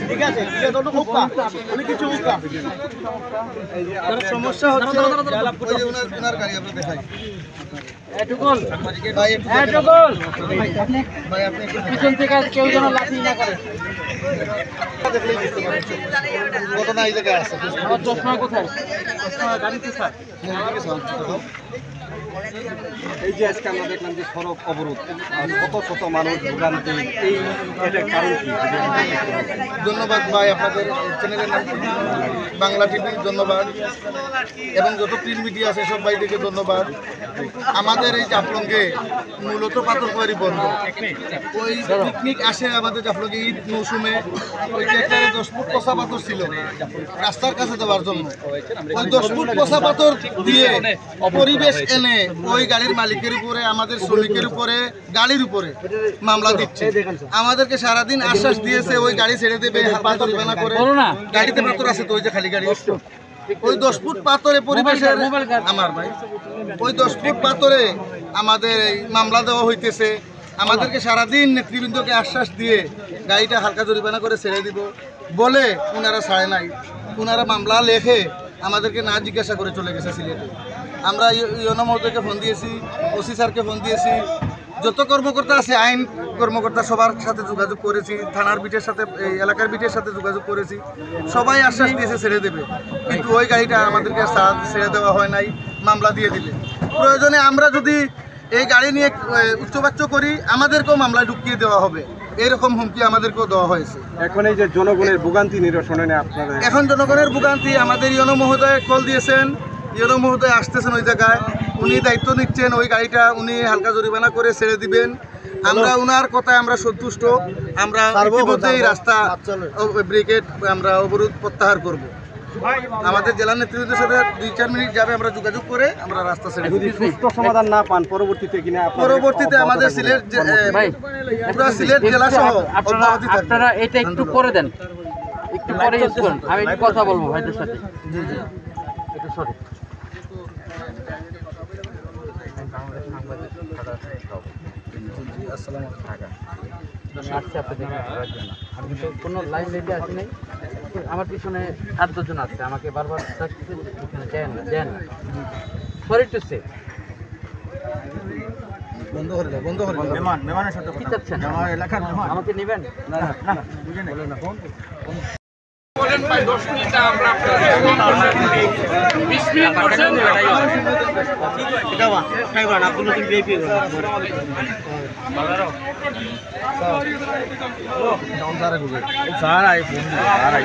ঠিক আছে অনেক কিছু সমস্যা হচ্ছে ওনার গাড়ি আমরা দেখাই পিছন থেকে কেউ যেন লাঠি না করে। ঘটনা এই জায়গায় আছে। আমার চশমা কোথায়? গাড়িতে স্যার। এই যে আজকে আমরা দেখলাম যে সড়ক অবরোধ, শত শত মানুষ ভোগান্তি, এটার কারণ কি? ধন্যবাদ ভাই, আপনাদের চ্যানেলের নাম বাংলা টিভি, ধন্যবাদ, এবং যত প্রিন্ট মিডিয়া আছে সব ভাইদেরকে ধন্যবাদ। আমাদের এই জাফলংয়ে মূলত পাথরকুয়ারি বন্ধ। ওই পিকনিক আসে আমাদের জাফলংয়ে ঈদ মৌসুমে, ওই যে একটা 10 ফুট পচা পাথর ছিল রাস্তার কাছে দেওয়ার জন্য, ওই 10 ফুট পচা পাথর দিয়ে পরিবেশ এনে ওই গাড়ির মালিকের উপরে, আমাদের শ্রমিকের উপরে, গাড়ির উপরে মামলা দিচ্ছে। আমাদেরকে সারাদিন আশ্বাস দিয়েছে ওই গাড়ি ছেড়ে দেবে, পাথর বানা করে। গাড়িতে পাথর আছে তো, ওই যে খালি গাড়ি, ওই 10 ফুট পাথরে পরিবেশের আমার ভাই, ওই 10 ফুট পাথরে আমাদের এই মামলা দেওয়া হইতেছে। আমাদেরকে সারাদিন নেতৃবৃন্দকে আশ্বাস দিয়ে গাড়িটা হালকা জরিমানা করে ছেড়ে দিব বলে ওনারা ছাড়ে নাই। ওনারা মামলা লেখে আমাদেরকে না জিজ্ঞাসা করে চলে গেছে সিলেটে। আমরা ইউনো মহোদয়কে ফোন দিয়েছি, ওসি স্যারকে ফোন দিয়েছি, যত কর্মকর্তা আছে আইন কর্মকর্তা সবার সাথে যোগাযোগ করেছি, থানার বিটের সাথে, এই এলাকার বিটের সাথে যোগাযোগ করেছি। সবাই আশ্বাস দিয়েছে ছেড়ে দেবে, কিন্তু ওই গাড়িটা আমাদেরকে ছেড়ে দেওয়া হয় নাই, মামলা দিয়ে দিলে। প্রয়োজনে আমরা যদি এই গাড়ি নিয়ে উচ্চবাচ্য করি আমাদেরকেও মামলায় ঢুকিয়ে দেওয়া হবে, এরকম হুমকি আমাদেরকেও দেওয়া হয়েছে। এখন এই যে জনগণের ভোগান্তি নিরসনে আপনাদের, এখন জনগণের ভোগান্তি, আমাদের ইউনো মহোদয় কল দিয়েছেন, ইউনো মহোদয় আসতেছেন ওই জায়গায়, উনি দায়িত্ব নিচ্ছেন, ওই গাড়িটা উনি হালকা জরিমানা করে ছেড়ে দিবেন। আমরা উনার কথায় আমরা সন্তুষ্ট। আমরা ইতিমধ্যেই রাস্তা ব্রিগেড আমরা অবরোধ প্রত্যাহার করব। আমাদের জেলা নেতৃত্বের সাথে 2-4 মিনিট যাবে, আমরা যোগাযোগ করে আমরা রাস্তা ছেড়ে যদি সুষ্ঠু সমাধান না পান পরবর্তীতে কিনা পরবর্তীতে আমাদের সিলেট জেলা সহ আপনারা এটা একটু করে দেন, একটু পরে আমি একটু কথা বলবো ভাইদের সাথে। জি জি একটু সরি। আমি তো কোনো লাইন রেটে আসি নাই, আমার পিছনে 8-10 জন আছে, আমাকে বারবার দেন না। সরি টু সে, বন্ধ করে দাও, বন্ধ করে দাও। মেহমানের সাথে কি চাচ্ছেন? আমার এলাকার মেহমান আমাকে নেবেন না বুঝে না বলেন ভাই 10 মিনিট আমরা আপনাদের 20 মিনিট বসেন। এটা বা খাইবা না, আপনি নতুন ভিআইপি বাজারও ডাউন সারা গুগল সারা আই ফোন সারা আই